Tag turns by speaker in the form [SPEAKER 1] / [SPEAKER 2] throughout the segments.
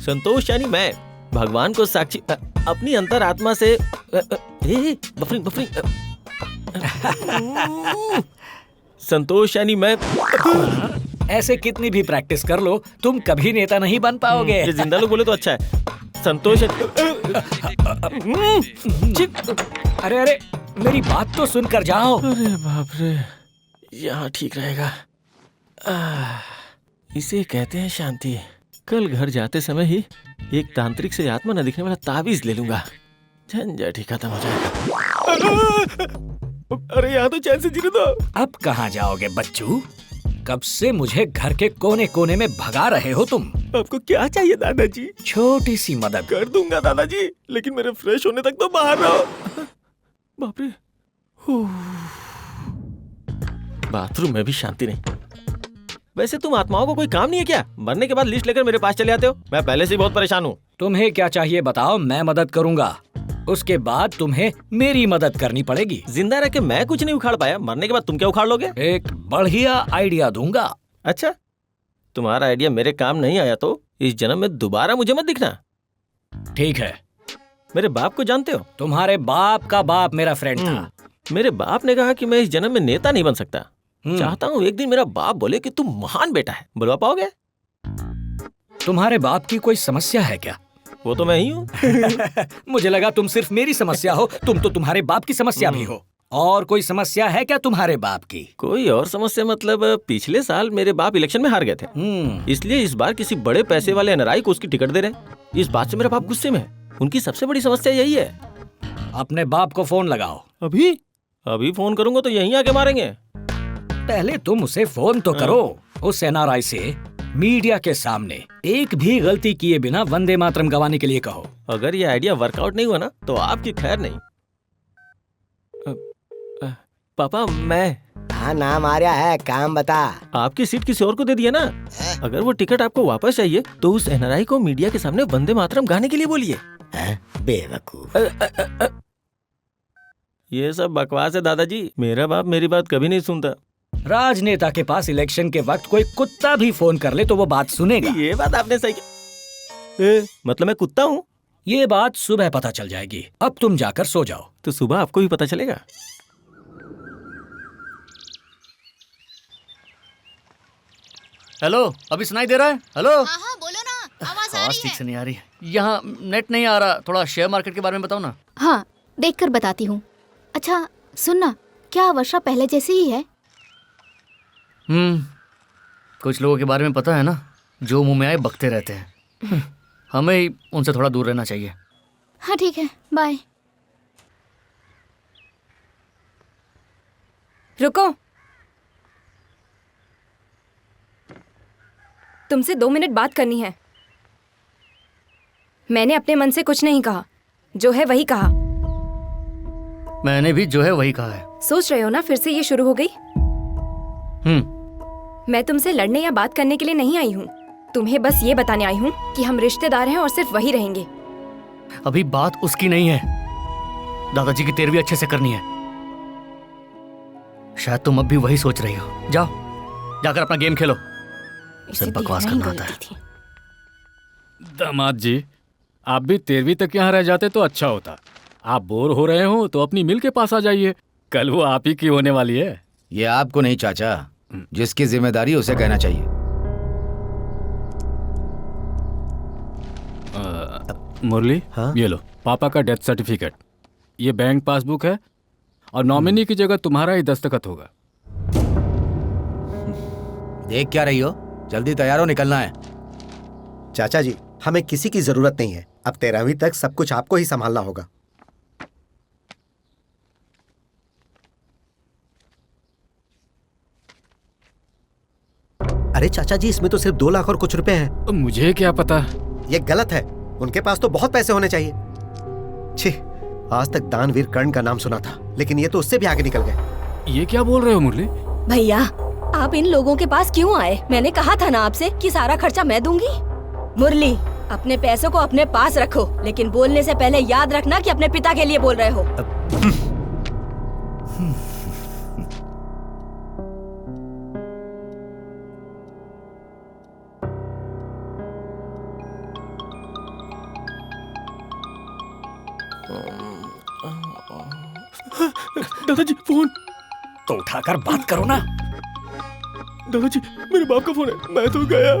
[SPEAKER 1] संतोष यानी मैं भगवान को साक्षी अपनी अंतरात्मा से बफरिंग बफरिंग संतोष यानी मैं।
[SPEAKER 2] ऐसे कितनी भी प्रैक्टिस कर लो तुम कभी नेता नहीं बन पाओगे।
[SPEAKER 1] ये जिंदा लोग बोले तो अच्छा है। संतोष
[SPEAKER 2] अरे अरे मेरी बात तो सुनकर जाओ।
[SPEAKER 1] अरे बाप रे, यहाँ ठीक रहेगा। इसे कहते हैं शांति। कल घर जाते समय ही एक तांत्रिक से आत्मा न दिखने वाला ताबीज ले लूंगा, झंझट ही खत्म हो जाएगा। अरे यहाँ तो चैन से जीने दो।
[SPEAKER 2] अब कहाँ जाओगे बच्चू? कब से मुझे घर के कोने कोने में भगा रहे हो तुम।
[SPEAKER 1] आपको क्या चाहिए दादाजी?
[SPEAKER 2] छोटी सी मदद
[SPEAKER 1] कर दूंगा दादाजी, लेकिन मेरे फ्रेश होने तक तो बाहर रहो। बाप रे, बाथरूम में भी शांति नहीं। वैसे तुम आत्माओं को कोई काम नहीं है क्या? मरने के बाद लिस्ट लेकर मेरे पास चले आते हो। मैं पहले से ही बहुत परेशान हूँ।
[SPEAKER 2] तुम्हें क्या चाहिए बताओ, मैं मदद करूंगा। उसके बाद तुम्हें मेरी मदद करनी पड़ेगी।
[SPEAKER 1] जिंदा रह के मैं कुछ नहीं उखाड़ पाया, मरने के बाद तुम क्या उखाड़ लोगे?
[SPEAKER 2] एक बढ़िया आइडिया दूंगा।
[SPEAKER 1] अच्छा, तुम्हारा आइडिया मेरे काम नहीं आया तो इस जन्म में दोबारा मुझे मत दिखना।
[SPEAKER 2] ठीक है।
[SPEAKER 1] मेरे बाप को जानते हो?
[SPEAKER 2] तुम्हारे बाप का बाप मेरा फ्रेंड था।
[SPEAKER 1] मेरे बाप ने कहा कि मैं इस जन्म में नेता नहीं बन सकता। चाहता हूँ एक दिन मेरा बाप बोले कि तू महान बेटा है। बुलवा पाओगे?
[SPEAKER 2] तुम्हारे बाप की कोई समस्या है क्या?
[SPEAKER 1] वो तो मैं ही हूँ।
[SPEAKER 2] मुझे लगा तुम सिर्फ मेरी समस्या हो, तुम तो तुम्हारे बाप की समस्या भी हो। और कोई समस्या है क्या तुम्हारे बाप की?
[SPEAKER 1] कोई और समस्या मतलब पिछले साल मेरे बाप इलेक्शन में हार गए थे, इसलिए इस बार किसी बड़े पैसे वाले एनआरआई को उसकी टिकट दे रहे। इस बात से मेरा बाप गुस्से में है। उनकी सबसे बड़ी समस्या यही है।
[SPEAKER 2] अपने बाप को फोन लगाओ।
[SPEAKER 1] अभी फोन करूंगा तो यहीं आके मारेंगे।
[SPEAKER 2] पहले तुम उसे फोन तो करो। उस एनआरआई से मीडिया के सामने एक भी गलती किए बिना वंदे मातरम गवाने के लिए कहो।
[SPEAKER 1] अगर ये आइडिया वर्कआउट नहीं हुआ ना तो आपकी खैर नहीं। पापा मैं।
[SPEAKER 3] हाँ नाम आ रहा है, काम बता।
[SPEAKER 1] आपकी सीट किसी और को दे दिया ना। अगर वो टिकट आपको वापस चाहिए तो उस एनआरआई को मीडिया के सामने वंदे मातरम गाने के लिए बोलिए।
[SPEAKER 3] बेवकूफ।
[SPEAKER 1] ये सब बकवास है दादाजी। मेरा बाप मेरी बात कभी नहीं सुनता।
[SPEAKER 2] राजनेता के पास इलेक्शन के वक्त कोई कुत्ता भी फोन कर ले तो वो बात सुनेगा।
[SPEAKER 1] ये बात आपने सही मतलब मैं कुत्ता हूँ?
[SPEAKER 2] ये बात सुबह पता चल जाएगी। अब तुम जाकर सो जाओ।
[SPEAKER 1] तो सुबह आपको भी पता चलेगा।
[SPEAKER 4] हेलो, अभी सुनाई दे रहा है? हेलो।
[SPEAKER 5] हाँ बोलो ना, आवाज आ रही
[SPEAKER 4] ठीक
[SPEAKER 5] है।
[SPEAKER 4] से नहीं आ रही। यहाँ नेट नहीं आ रहा। थोड़ा शेयर मार्केट के बारे में बताओ ना।
[SPEAKER 5] हाँ देखकर बताती हूँ। अच्छा सुनना, क्या वर्षा पहले जैसी ही है?
[SPEAKER 4] कुछ लोगों के बारे में पता है ना, जो मुंह में आए बकते रहते हैं। हमें ही उनसे थोड़ा दूर रहना चाहिए।
[SPEAKER 5] हाँ ठीक है, बाय।
[SPEAKER 6] रुको, तुमसे 2 मिनट बात करनी है। मैंने अपने मन से कुछ नहीं कहा, जो है वही कहा।
[SPEAKER 4] मैंने भी जो है वही कहा है।
[SPEAKER 6] सोच रहे हो ना फिर से ये शुरू हो गई? मैं तुमसे लड़ने या बात करने के लिए नहीं आई हूँ। तुम्हें बस ये बताने आई हूँ कि हम रिश्तेदार हैं और सिर्फ वही रहेंगे।
[SPEAKER 4] अभी बात उसकी नहीं है, दादाजी की तेरवी अच्छे से करनी है। शायद तुम अब भी वही सोच रही हो। जाओ, जाकर अपना गेम खेलो। सिर्फ बकवास करना आता है।
[SPEAKER 7] दामाद जी, आप भी 13वीं तक यहाँ रह जाते तो अच्छा होता। आप बोर हो रहे हो तो अपनी मिल के पास आ जाइए, कल वो आप ही की होने वाली है।
[SPEAKER 8] ये आपको नहीं चाचा, जिसकी जिम्मेदारी उसे कहना चाहिए।
[SPEAKER 7] मुरली,
[SPEAKER 3] हाँ?
[SPEAKER 7] ये लो पापा का डेथ सर्टिफिकेट। ये बैंक पासबुक है और नॉमिनी की जगह तुम्हारा ही दस्तखत होगा।
[SPEAKER 8] देख क्या रही हो? जल्दी तैयार हो, निकलना है।
[SPEAKER 3] चाचा जी, हमें किसी की जरूरत नहीं है। अब 13वीं तक सब कुछ आपको ही संभालना होगा। अरे चाचा जी, इसमें तो सिर्फ 2 लाख और कुछ रुपए हैं।
[SPEAKER 7] मुझे क्या पता।
[SPEAKER 3] ये गलत है। उनके पास तो बहुत पैसे होने चाहिए। छी, आज तक दानवीर कर्ण का नाम सुना था, लेकिन ये तो उससे भी आगे निकल गए।
[SPEAKER 7] ये क्या बोल रहे हो मुरली?
[SPEAKER 6] भैया, आप इन लोगों के पास क्यों आए? मैंने कहा था ना आपसे कि सारा खर्चा मैं दूंगी। मुरली, अपने पैसों को अपने पास रखो, लेकिन बोलने से पहले याद रखना कि अपने पिता के लिए बोल रहे हो।
[SPEAKER 1] दादाजी फोन।
[SPEAKER 2] तो उठाकर बात करो ना।
[SPEAKER 1] दादाजी मेरे बाप का फोन है, मैं तो गया।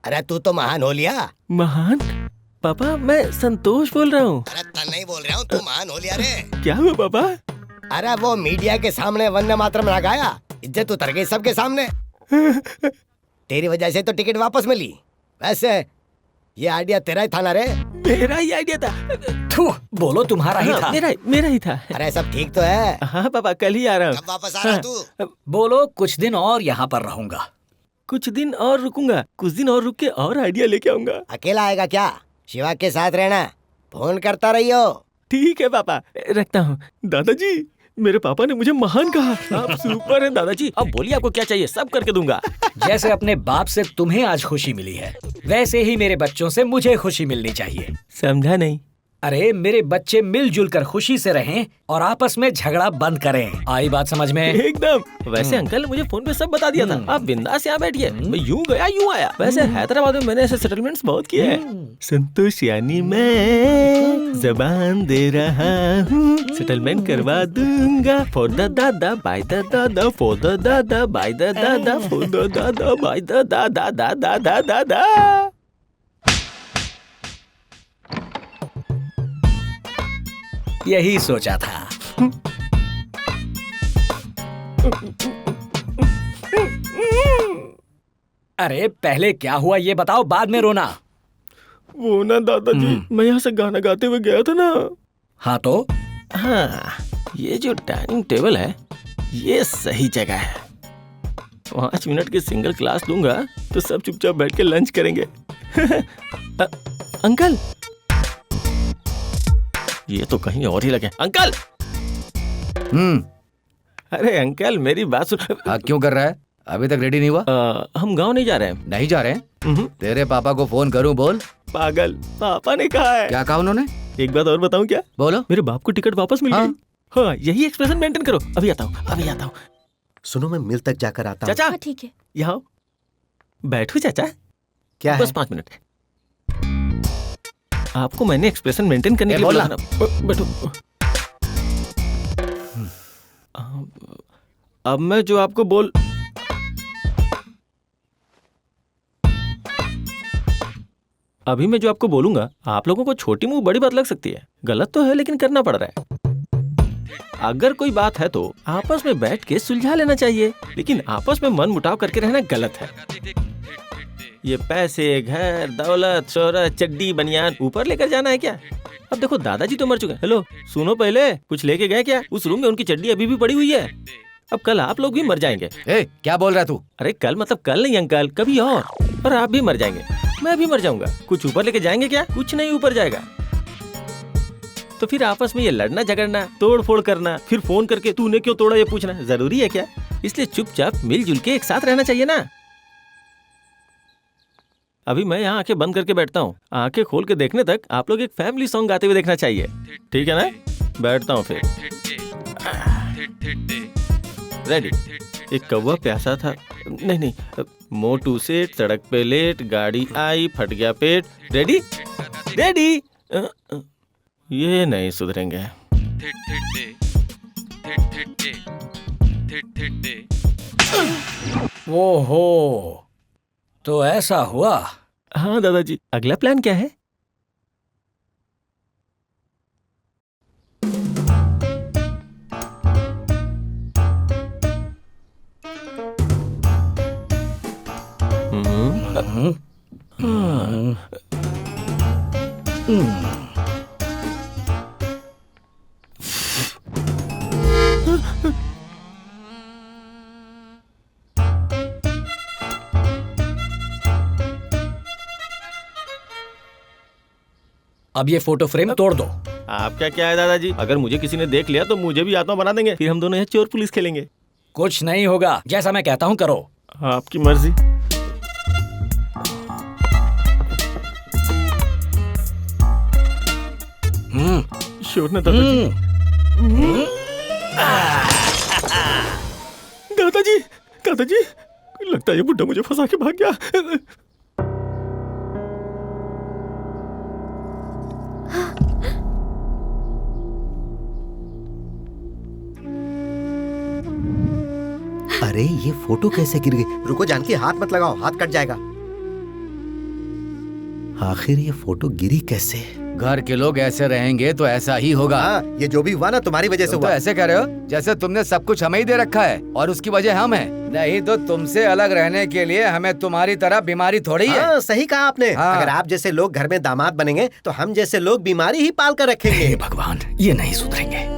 [SPEAKER 9] अरे तू तो महान हो लिया।
[SPEAKER 1] महान? पापा मैं संतोष बोल रहा हूँ।
[SPEAKER 9] अरे तन नहीं बोल रहा हूँ, तू महान हो लिया रे।
[SPEAKER 1] क्या हुआ पापा?
[SPEAKER 9] अरे वो मीडिया के सामने वंदे मातरम ना गाया, इज्जत उतर गई सबके सामने। तेरी वजह से तो टिकट वापस मिली। वैसे ये आइडिया तेरा ही था ना रे?
[SPEAKER 1] मेरा ही आइडिया था।
[SPEAKER 2] थू, बोलो तुम्हारा ही था।
[SPEAKER 1] मेरा ही था।
[SPEAKER 9] अरे सब ठीक तो है?
[SPEAKER 1] हाँ पापा कल ही आ रहा हूँ।
[SPEAKER 9] कब वापस आ रहा तू?
[SPEAKER 2] बोलो कुछ दिन और यहाँ पर रहूंगा।
[SPEAKER 1] कुछ दिन और रुकूंगा, कुछ दिन और रुक के और आइडिया लेके आऊंगा।
[SPEAKER 9] अकेला आएगा क्या? शिवा के साथ रहना, फोन करता रहियो।
[SPEAKER 1] ठीक है पापा, रखता हूँ। दादाजी मेरे पापा ने मुझे महान कहा। आप सुपर हैं दादाजी। अब बोलिए आपको क्या चाहिए, सब करके दूंगा।
[SPEAKER 2] जैसे अपने बाप से तुम्हें आज खुशी मिली है, वैसे ही मेरे बच्चों से मुझे खुशी मिलनी चाहिए।
[SPEAKER 1] समझा नहीं?
[SPEAKER 2] अरे मेरे बच्चे मिलजुल कर खुशी से रहें और आपस में झगड़ा बंद करें। आई बात समझ में?
[SPEAKER 1] एकदम। वैसे अंकल ने मुझे फोन पे सब बता दिया था। आप बिंदास यहाँ बैठिए, मैं यूं गया यूं आया। वैसे हैदराबाद में मैंने ऐसे सेटलमेंट्स बहुत किए हैं। संतोष यानी मैं जबान दे रहा हूँ, सेटलमेंट करवा दूंगा। फॉर द दादा बाय द दादा, फॉर द दादा बाय द दादा, फॉर द दादा बाय द दादा दादा दादा दादा।
[SPEAKER 2] यही सोचा था। अरे पहले क्या हुआ ये बताओ, बाद में रोना।
[SPEAKER 1] वो ना दादाजी, मैं यहाँ से गाना गाते हुए गया था ना।
[SPEAKER 2] हाँ तो?
[SPEAKER 1] हाँ, ये जो डाइनिंग टेबल है ये सही जगह है। 5 मिनट की सिंगल क्लास दूंगा तो सब चुपचाप बैठ के लंच करेंगे। अंकल, ये तो कहीं और ही लगे। अंकल! अरे अंकल मेरी बात सुन।
[SPEAKER 8] हाँ क्यों कर रहा है? अभी तक रेडी नहीं हुआ?
[SPEAKER 1] हम गांव नहीं जा रहे हैं।
[SPEAKER 8] नहीं जा रहे हैं? तेरे पापा को फोन करूं? बोल।
[SPEAKER 1] पागल, पापा ने कहा है।
[SPEAKER 8] क्या कहा उन्होंने?
[SPEAKER 1] एक बात और बताऊं क्या?
[SPEAKER 8] बोलो।
[SPEAKER 1] मेरे बाप को टिकट वापस मिल गई। हाँ, यही एक्सप्रेशन मेंटेन करो। अभी आता हूँ, अभी आता हूँ।
[SPEAKER 3] सुनो मैं मिल तक जाकर आता हूँ।
[SPEAKER 1] चाचा
[SPEAKER 6] ठीक है।
[SPEAKER 1] यहाँ बैठो चाचा।
[SPEAKER 3] क्या
[SPEAKER 1] बस
[SPEAKER 3] है?
[SPEAKER 1] 5 मिनट। आपको मैंने एक्सप्रेशन मेंटेन करने के लिए बोला ना। बैठो। अब मैं जो आपको बोल अभी मैं जो आपको बोलूंगा आप लोगों को छोटी मुंह बड़ी बात लग सकती है। गलत तो है लेकिन करना पड़ रहा है। अगर कोई बात है तो आपस में बैठ के सुलझा लेना चाहिए, लेकिन आपस में मन मुटाव करके रहना गलत है। ये पैसे, घर, दौलत, शोहरत, चड्डी, बनियान ऊपर लेकर जाना है क्या? अब देखो दादाजी तो मर चुके हैं। हेलो सुनो, पहले कुछ लेके गए क्या? उस रूम में उनकी चड्डी अभी भी पड़ी हुई है। अब कल आप लोग भी मर जाएंगे।
[SPEAKER 8] क्या बोल रहा है तू?
[SPEAKER 1] अरे कल मतलब कल नहीं अंकल, कभी और आप भी मर जाएंगे, मैं भी मर जाऊंगा। कुछ ऊपर लेके जाएंगे क्या? कुछ नहीं ऊपर जाएगा। तो फिर आपस में ये लड़ना झगड़ना, तोड़ फोड़ करना, फिर फोन करके तूने क्यों तोड़ा ये पूछना जरूरी है क्या? इसलिए चुपचाप मिलजुल के एक साथ रहना चाहिए ना। अभी मैं यहाँ आंखें बंद करके बैठता हूँ, आंखें खोल के देखने तक आप लोग एक फैमिली सॉन्ग गाते हुए देखना चाहिए। ठीक है ना? बैठता हूँ फिर। रेडी। एक कौवा प्यासा था, नहीं, मोटू सेठ सड़क पे लेट, गाड़ी आई फट गया पेट। Ready ready. ये नहीं सुधरेंगे।
[SPEAKER 2] ओहो, तो ऐसा हुआ?
[SPEAKER 1] हाँ दादाजी, अगला प्लान क्या है?
[SPEAKER 2] अब ये फोटो फ्रेम तोड़ दो।
[SPEAKER 1] आपका क्या है दादाजी, अगर मुझे किसी ने देख लिया तो मुझे भी आत्मा बना देंगे, फिर हम दोनों यहाँ चोर पुलिस खेलेंगे।
[SPEAKER 2] कुछ नहीं होगा, जैसा मैं कहता हूँ करो।
[SPEAKER 1] आपकी मर्जी। श्योर ना दादाजी? दादाजी, दादाजी, लगता है ये बुड्ढा मुझे फंसा के भाग गया।
[SPEAKER 3] अरे ये फोटो कैसे गिर गई? रुको जानकी, हाथ मत लगाओ, हाथ कट जाएगा। आखिर ये फोटो गिरी कैसे?
[SPEAKER 8] घर के लोग ऐसे रहेंगे तो ऐसा ही होगा।
[SPEAKER 3] हाँ, ये जो भी हुआ ना तुम्हारी वजह से
[SPEAKER 8] तुम तो
[SPEAKER 3] हुआ।
[SPEAKER 8] ऐसे कह रहे हो जैसे तुमने सब कुछ हमें ही दे रखा है और उसकी वजह हम हैं। नहीं तो तुमसे अलग रहने के लिए हमें तुम्हारी तरह बीमारी थोड़ी है।
[SPEAKER 3] हाँ, सही कहा आपने।
[SPEAKER 8] हाँ।
[SPEAKER 3] अगर आप जैसे लोग घर में दामाद बनेंगे तो हम जैसे लोग बीमारी ही पाल कर रखेंगे।
[SPEAKER 2] हे भगवान, ये नहीं सुधरेंगे।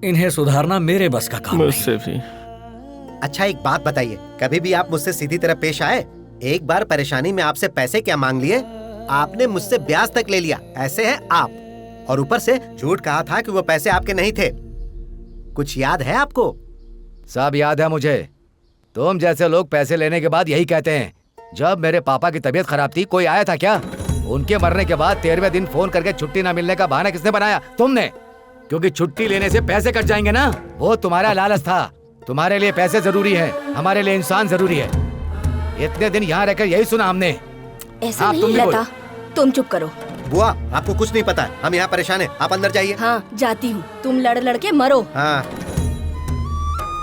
[SPEAKER 2] इन्हें सुधारना मेरे बस का काम नहीं।
[SPEAKER 1] मुझसे भी।
[SPEAKER 3] अच्छा एक बात बताइए, कभी भी आप मुझसे सीधी तरह पेश आए? एक बार परेशानी में आपसे पैसे क्या मांग लिए, आपने मुझसे ब्याज तक ले लिया। ऐसे हैं आप, और ऊपर से झूठ कहा था कि वो पैसे आपके नहीं थे। कुछ याद है आपको?
[SPEAKER 8] सब याद है मुझे। तुम जैसे लोग पैसे लेने के बाद यही कहते हैं। जब मेरे पापा की तबीयत खराब थी, कोई आया था क्या? उनके मरने के बाद 13वें दिन फोन करके छुट्टी न मिलने का बहाना किसने बनाया? तुमने। क्योंकि छुट्टी लेने से पैसे कट जाएंगे ना, वो तुम्हारा लालच था। तुम्हारे लिए पैसे जरूरी है, हमारे लिए इंसान जरूरी है। इतने दिन यहाँ रहकर यही सुना हमने।
[SPEAKER 6] ऐसा
[SPEAKER 8] हाँ,
[SPEAKER 6] नहीं
[SPEAKER 8] तुम भी
[SPEAKER 6] लता, तुम चुप करो।
[SPEAKER 3] बुआ, आपको कुछ नहीं पता है, हम यहाँ परेशान हैं। आप अंदर जाइए।
[SPEAKER 6] हाँ जाती हूँ, तुम लड़ लड़ के मरो।
[SPEAKER 3] हाँ,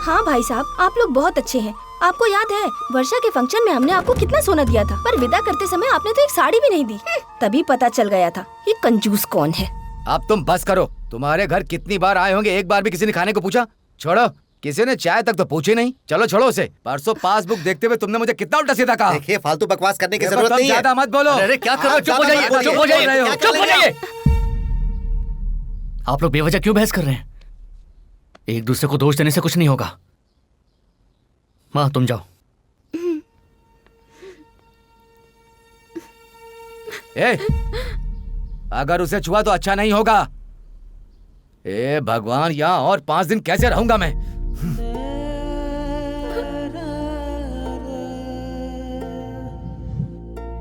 [SPEAKER 6] हाँ भाई साहब, आप लोग बहुत अच्छे हैं। आपको याद है वर्षा के फंक्शन में हमने आपको कितना सोना दिया था, पर विदा करते समय आपने तो एक साड़ी भी नहीं दी। तभी पता चल गया था ये कंजूस कौन है।
[SPEAKER 8] अब तुम बस करो। तुम्हारे घर कितनी बार आए होंगे, एक बार भी किसी ने खाने को पूछा? छोड़ो, किसी ने चाय तक तो पूछी नहीं। चलो छोड़ो उसे। परसों पासबुक देखते हुए तुमने मुझे कितना उल्टा सीधा कहा।
[SPEAKER 3] देखिए फालतू बकवास करने की जरूरत नहीं है।
[SPEAKER 8] ज्यादा मत बोलो।
[SPEAKER 4] अरे क्या कर रहे हो?
[SPEAKER 3] आप
[SPEAKER 4] चुप हो
[SPEAKER 3] ज्यादा
[SPEAKER 4] जाइए,
[SPEAKER 3] मत
[SPEAKER 4] चुप हो
[SPEAKER 3] बोलिए।
[SPEAKER 4] जाइए,
[SPEAKER 3] क्या
[SPEAKER 4] चुप
[SPEAKER 3] कर
[SPEAKER 4] हो
[SPEAKER 3] रहे
[SPEAKER 4] जाइए। आप लोग बेवजह क्यों बहस कर रहे हैं? एक दूसरे को दोष देने से कुछ नहीं होगा। माँ तुम जाओ।
[SPEAKER 8] ए, अगर उसे छुआ तो अच्छा नहीं होगा। ए भगवान, यहाँ और 5 दिन कैसे रहूंगा मैं?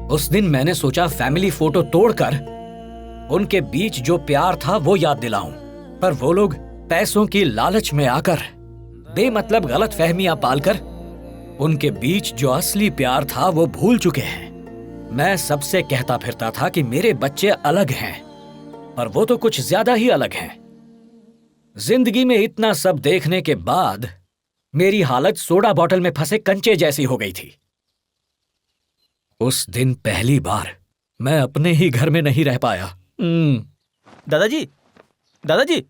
[SPEAKER 2] उस दिन मैंने सोचा फैमिली फोटो तोड़कर उनके बीच जो प्यार था वो याद दिलाऊं, पर वो लोग पैसों की लालच में आकर बेमतलब गलत फहमियां पालकर उनके बीच जो असली प्यार था वो भूल चुके हैं। मैं सबसे कहता फिरता था कि मेरे बच्चे अलग हैं, पर वो तो कुछ ज्यादा ही अलग हैं। जिंदगी में इतना सब देखने के बाद मेरी हालत सोडा बॉटल में फंसे कंचे जैसी हो गई थी। उस दिन पहली बार मैं अपने ही घर में नहीं रह पाया।
[SPEAKER 1] दादाजी, दादाजी,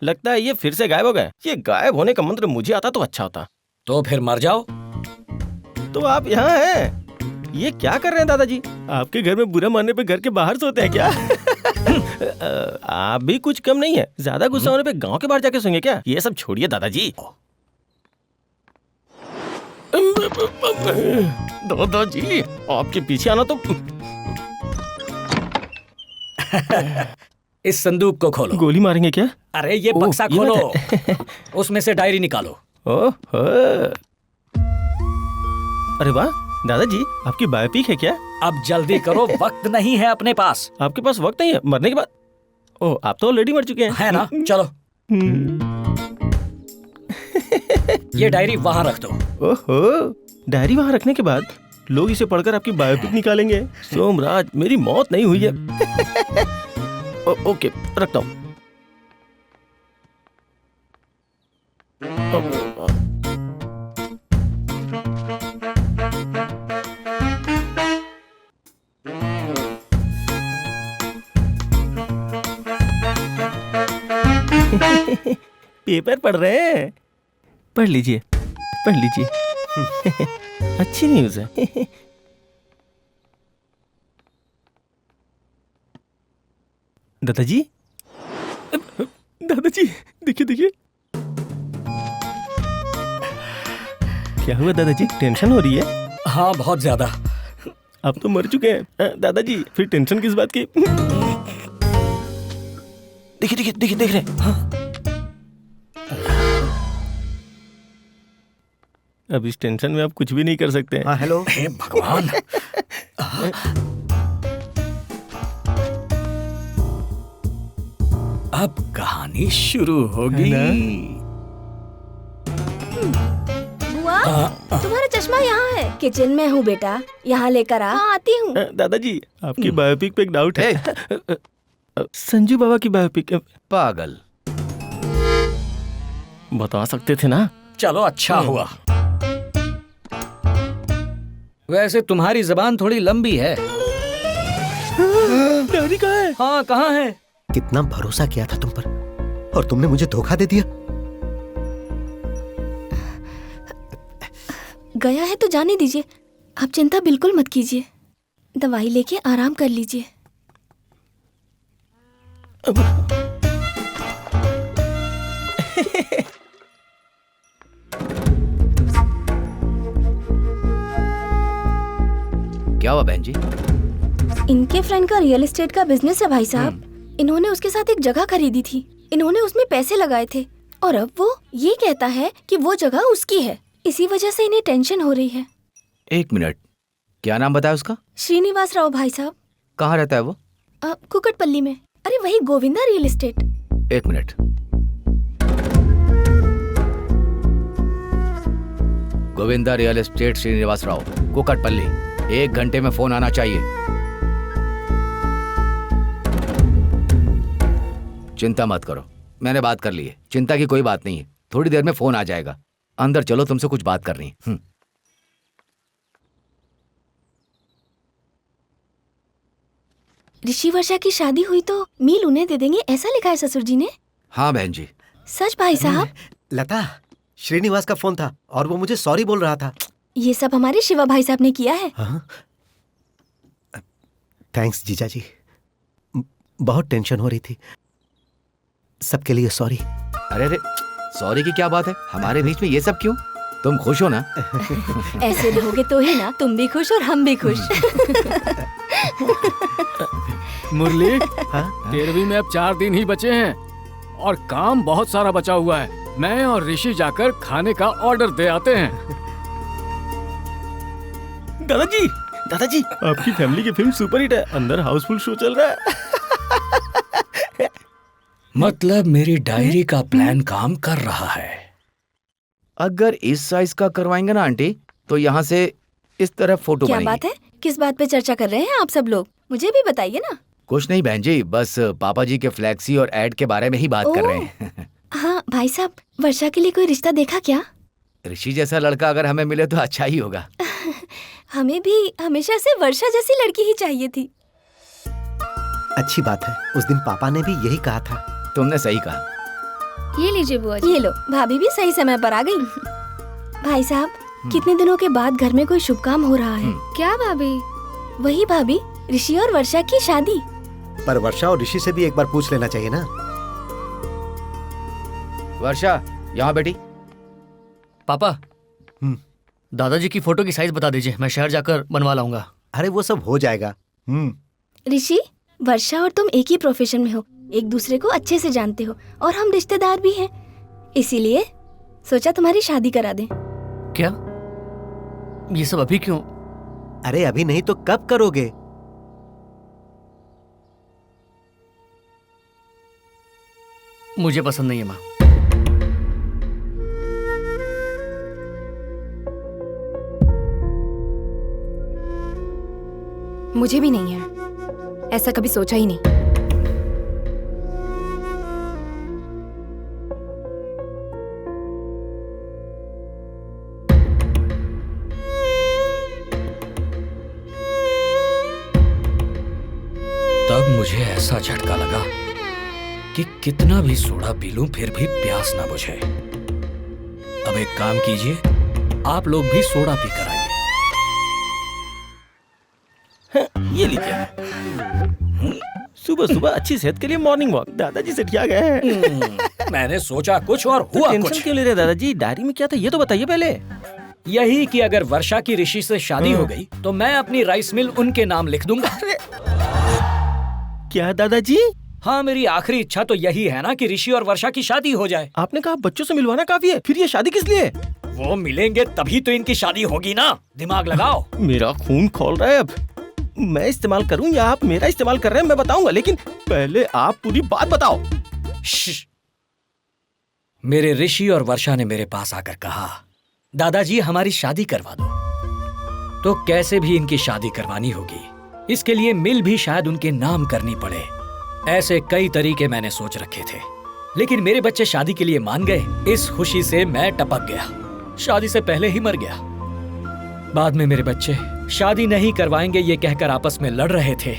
[SPEAKER 1] लगता है ये फिर से गायब हो गए। ये गायब होने का मंत्र मुझे आता तो अच्छा होता।
[SPEAKER 2] तो फिर मर जाओ।
[SPEAKER 1] तो आप यहाँ हैं? ये क्या कर रहे हैं दादाजी? आपके घर में बुरा मानने पे घर के बाहर सोते हैं क्या? आप भी कुछ कम नहीं है। ज्यादा गुस्सा होने पे गांव के बाहर जाके सोएंगे क्या? ये सब छोड़िए दादाजी। दादाजी, आपके पीछे आना तो।
[SPEAKER 2] इस संदूक को खोलो।
[SPEAKER 1] गोली मारेंगे क्या?
[SPEAKER 2] अरे ये
[SPEAKER 1] ओह,
[SPEAKER 2] बक्सा
[SPEAKER 1] ये
[SPEAKER 2] खोलो।
[SPEAKER 1] बात
[SPEAKER 2] उसमें से डायरी निकालो।
[SPEAKER 1] ओह, अरे वाह दादाजी, आपकी बायोपिक है क्या?
[SPEAKER 2] अब जल्दी करो, वक्त नहीं है अपने पास।
[SPEAKER 1] आपके पास वक्त नहीं है मरने के बाद? ओह, आप तो ऑलरेडी मर चुके हैं।
[SPEAKER 2] है ना? चलो ये डायरी वहां रख दो।
[SPEAKER 1] ओहो, डायरी वहां रखने के बाद लोग इसे पढ़कर आपकी बायोपिक निकालेंगे। सोमराज, मेरी मौत नहीं हुई है। ओके, रखता हूँ। पेपर पढ़ रहे हैं? पढ़ लीजिए, पढ़ लीजिए। अच्छी न्यूज़ है। दादाजी, दादाजी, देखिए देखिए। क्या हुआ दादाजी? टेंशन हो रही है?
[SPEAKER 2] हाँ बहुत ज्यादा।
[SPEAKER 1] आप तो मर चुके हैं दादाजी, फिर टेंशन किस बात की? देखिए देखिए देखिए, देख रहे हैं? हाँ। अब इस टेंशन में आप कुछ भी नहीं कर सकते हैं।
[SPEAKER 3] हाँ हेलो।
[SPEAKER 2] हे भगवान। अब कहानी शुरू होगी।
[SPEAKER 6] बुआ, तुम्हारा चश्मा यहाँ है। किचन में हूँ बेटा, यहाँ लेकर आ। हाँ, आती हूँ।
[SPEAKER 1] दादाजी, आपकी बायोपिक पे एक डाउट है। संजू बाबा की बायोपिक
[SPEAKER 8] पागल।
[SPEAKER 1] बता सकते थे ना।
[SPEAKER 2] चलो अच्छा हुआ। वैसे तुम्हारी जबान थोड़ी लंबी है।
[SPEAKER 1] डैडी कहाँ है?
[SPEAKER 2] हाँ, कहाँ है?
[SPEAKER 3] कितना भरोसा किया था तुम पर और तुमने मुझे धोखा दे दिया।
[SPEAKER 6] गया है तो जाने दीजिए, आप चिंता बिल्कुल मत कीजिए। दवाई लेके आराम कर लीजिए।
[SPEAKER 8] क्या हुआ बहन जी?
[SPEAKER 6] इनके फ्रेंड का रियल एस्टेट का बिजनेस है भाई साहब। इन्होंने उसके साथ एक जगह खरीदी थी। इन्होंने उसमें पैसे लगाए थे और अब वो ये कहता है कि वो जगह उसकी है। इसी वजह से इन्हें टेंशन हो रही है।
[SPEAKER 8] एक मिनट, क्या नाम बताया उसका?
[SPEAKER 6] श्रीनिवास राव भाई साहब।
[SPEAKER 8] कहाँ रहता है वो?
[SPEAKER 6] कुकटपल्ली में। अरे वही गोविंदा रियल एस्टेट।
[SPEAKER 8] एक minute. Govinda real estate, Srinivas Rao, Kukatpally. 1 घंटे में फोन आना चाहिए। चिंता मत करो, मैंने बात कर ली है। चिंता की कोई बात नहीं है, थोड़ी देर में फोन आ जाएगा। अंदर चलो, तुमसे कुछ बात करनी है।
[SPEAKER 6] ऋषि वर्षा की शादी हुई तो मील उन्हें दे देंगे, ऐसा लिखा है ससुर जी ने।
[SPEAKER 8] हाँ बहन जी।
[SPEAKER 6] सच भाई साहब?
[SPEAKER 3] लता, श्रीनिवास का फोन था और वो मुझे सॉरी बोल रहा था।
[SPEAKER 6] ये सब हमारे शिवा भाई साहब ने किया है।
[SPEAKER 3] थैंक्स जीजा जी, बहुत टेंशन हो रही थी। सबके लिए सॉरी।
[SPEAKER 8] अरे अरे, सॉरी की क्या बात है? हमारे बीच में ये सब क्यों? तुम खुश हो ना?
[SPEAKER 6] ऐसे रहोगे तो ही ना तुम भी खुश और हम भी खुश।
[SPEAKER 7] मुरली, 13वीं में अब 4 दिन ही बचे हैं और काम बहुत सारा बचा हुआ है। मैं और ऋषि जाकर खाने का ऑर्डर दे आते हैं।
[SPEAKER 1] दादाजी, दादाजी, आपकी फैमिली की फिल्म सुपर हिट है। अंदर हाउसफुल शो चल रहा है।
[SPEAKER 2] मतलब मेरी डायरी का प्लान काम कर रहा है।
[SPEAKER 8] अगर इस साइज का करवाएंगे ना आंटी, तो यहाँ से इस तरफ फोटो
[SPEAKER 6] क्या
[SPEAKER 8] बनेगी।
[SPEAKER 6] बात है? किस बात पे चर्चा कर रहे हैं आप सब लोग? मुझे भी बताइए ना।
[SPEAKER 8] कुछ नहीं बहन जी, बस पापा जी के फ्लैक्सी और एड के बारे में ही बात कर रहे हैं।
[SPEAKER 6] हाँ भाई साहब, वर्षा के लिए कोई रिश्ता देखा क्या?
[SPEAKER 8] ऋषि जैसा लड़का अगर हमें मिले तो अच्छा ही होगा।
[SPEAKER 6] हमें भी हमेशा से वर्षा जैसी लड़की ही चाहिए थी।
[SPEAKER 3] अच्छी बात है, उस दिन पापा ने भी यही कहा था।
[SPEAKER 8] तुमने सही कहा।
[SPEAKER 5] ये लीजिए बुआ जी।
[SPEAKER 6] ये लो, भाभी भी सही समय पर आ गई। भाई साहब, कितने दिनों के बाद घर में कोई शुभ काम हो रहा है।
[SPEAKER 5] क्या भाभी?
[SPEAKER 6] वही भाभी, ऋषि और वर्षा की शादी।
[SPEAKER 3] पर वर्षा और ऋषि से भी एक बार पूछ लेना चाहिए ना।
[SPEAKER 8] वर्षा, यहाँ बेटी।
[SPEAKER 4] पापा, दादाजी की फोटो की साइज बता दीजिए, मैं शहर जाकर बनवा लाऊंगा।
[SPEAKER 3] अरे वो सब हो जाएगा।
[SPEAKER 6] ऋषि, वर्षा और तुम एक ही प्रोफेशन में हो, एक दूसरे को अच्छे से जानते हो और हम रिश्तेदार भी हैं। इसीलिए सोचा तुम्हारी शादी करा दें।
[SPEAKER 4] क्या? ये सब अभी क्यों?
[SPEAKER 3] अरे अभी नहीं तो कब करोगे?
[SPEAKER 4] मुझे पसंद नहीं है माँ।
[SPEAKER 10] मुझे भी नहीं है, ऐसा कभी सोचा ही नहीं।
[SPEAKER 2] तब मुझे ऐसा झटका लगा कि कितना भी सोडा पी लूं फिर भी प्यास ना बुझे। अब एक काम कीजिए, आप लोग भी सोडा पी कर आइए।
[SPEAKER 1] ये लीजिए। सुबह सुबह अच्छी सेहत के लिए मॉर्निंग वॉक। दादाजी से ठिया गए हैं।
[SPEAKER 2] मैंने सोचा कुछ और हुआ
[SPEAKER 1] टेंशन
[SPEAKER 2] कुछ।
[SPEAKER 1] क्यों ले रहे दादाजी? डायरी में क्या था ये तो बताइए पहले।
[SPEAKER 2] यही कि अगर वर्षा की ऋषि से शादी हो गई तो मैं अपनी राइस मिल उनके नाम लिख दूंगा।
[SPEAKER 1] क्या दादाजी?
[SPEAKER 2] हाँ, मेरी आखिरी इच्छा तो यही है ना कि ऋषि और वर्षा की शादी हो जाए।
[SPEAKER 1] आपने कहा बच्चों से मिलवाना काफी है, फिर ये शादी किस लिए?
[SPEAKER 2] वो मिलेंगे तभी तो इनकी शादी होगी ना। दिमाग लगाओ।
[SPEAKER 1] मेरा खून खौल रहा है अब। मैं इस्तेमाल करूं या आप मेरा इस्तेमाल कर रहे हैं मैं बताऊंगा, लेकिन पहले आप पूरी बात बताओ।
[SPEAKER 2] मेरे ऋषि और वर्षा ने मेरे पास आकर कहा, दादाजी हमारी शादी करवा दो। तो कैसे भी इनकी शादी करवानी होगी। इसके लिए मिल भी शायद उनके नाम करनी पड़े। ऐसे कई तरीके मैंने सोच रखे थे, लेकिन मेरे बच्चे शादी के लिए मान गए। इस खुशी से मैं टपक गया, शादी से पहले ही मर गया। बाद में मेरे बच्चे शादी नहीं करवाएंगे ये कहकर आपस में लड़ रहे थे,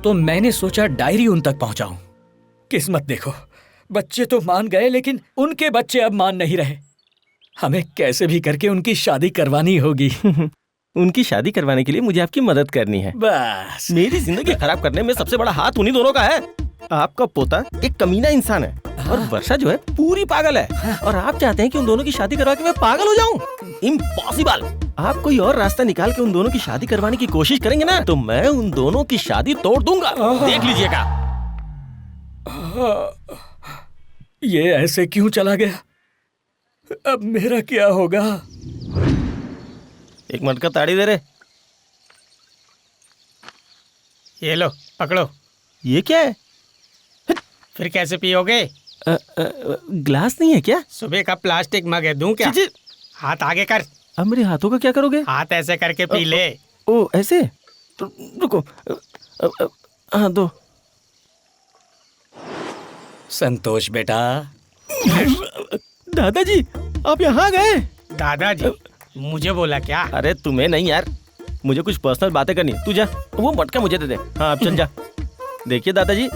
[SPEAKER 2] तो मैंने सोचा डायरी उन तक पहुंचाऊं। किस्मत देखो, बच्चे तो मान गए, लेकिन उनके बच्चे अब मान नहीं रहे। हमें कैसे भी करके उनकी शादी करवानी होगी।
[SPEAKER 1] उनकी शादी करवाने के लिए मुझे आपकी मदद करनी है।
[SPEAKER 2] बस
[SPEAKER 1] मेरी जिंदगी खराब करने में सबसे बड़ा हाथ उन्हीं दोनों का है। आपका पोता एक कमीना इंसान है और वर्षा जो है पूरी पागल है, और आप चाहते हैं कि उन दोनों की शादी करवा के मैं पागल हो जाऊं? इम्पॉसिबल। आप कोई और रास्ता निकाल के उन दोनों की शादी करवाने की कोशिश करेंगे ना, तो मैं उन दोनों की शादी तोड़ दूंगा, देख लीजिएगा।
[SPEAKER 2] ये ऐसे क्यों चला गया? अब मेरा क्या होगा?
[SPEAKER 1] एक मटका ताड़ी दे रहे।
[SPEAKER 11] ये लो पकड़ो।
[SPEAKER 1] ये क्या है?
[SPEAKER 11] फिर कैसे पियोगे?
[SPEAKER 1] ग्लास नहीं है क्या?
[SPEAKER 11] सुबह का प्लास्टिक मग है, दूं क्या? हाथ आगे कर।
[SPEAKER 1] अब मेरे हाथों का क्या करोगे?
[SPEAKER 11] हाथ ऐसे करके पी ले।
[SPEAKER 1] ओ ऐसे? रुको। हाँ दो।
[SPEAKER 2] संतोष बेटा।
[SPEAKER 1] दादाजी आप यहाँ गए?
[SPEAKER 11] दादाजी मुझे बोला क्या?
[SPEAKER 1] अरे तुम्हें नहीं यार, मुझे कुछ पर्सनल बातें करनी है। तू जा, वो मटका मुझे दे दे। हाँ अब चल जा। देखिए दादाजी,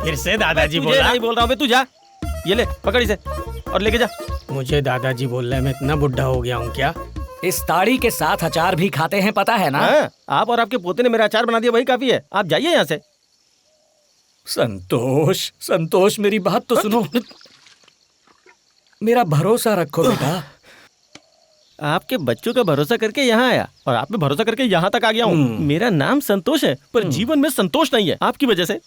[SPEAKER 11] फिर से दादाजी
[SPEAKER 1] तुझे
[SPEAKER 11] बोला?
[SPEAKER 1] नहीं बोल रहा हूँ, तू जा। ये ले पकड़ इसे और लेके जा।
[SPEAKER 11] मुझे दादाजी बोल रहे हैं, मैं इतना बुढ़ा हो गया हूँ क्या?
[SPEAKER 2] इस ताड़ी के साथ अचार भी खाते हैं, पता है ना?
[SPEAKER 1] हाँ, आप और आपके पोते ने मेरा अचार बना दिया, वही काफी है। आप जाइए यहाँ से।
[SPEAKER 2] संतोष, संतोष मेरी बात तो सुनो। मेरा भरोसा रखो बेटा।
[SPEAKER 1] आपके बच्चों का भरोसा करके यहाँ आया और आप पे भरोसा करके यहाँ तक आ गया हूँ। मेरा नाम संतोष है, पर जीवन में संतोष नहीं है, आपकी वजह से।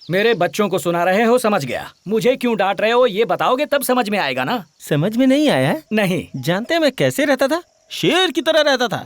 [SPEAKER 2] मेरे बच्चों को सुना रहे हो, समझ गया। मुझे क्यों डांट रहे हो ये बताओगे तब समझ में आएगा ना।
[SPEAKER 1] समझ में नहीं आया है?
[SPEAKER 2] नहीं।
[SPEAKER 1] जानते हैं मैं कैसे रहता था? शेर की तरह रहता था।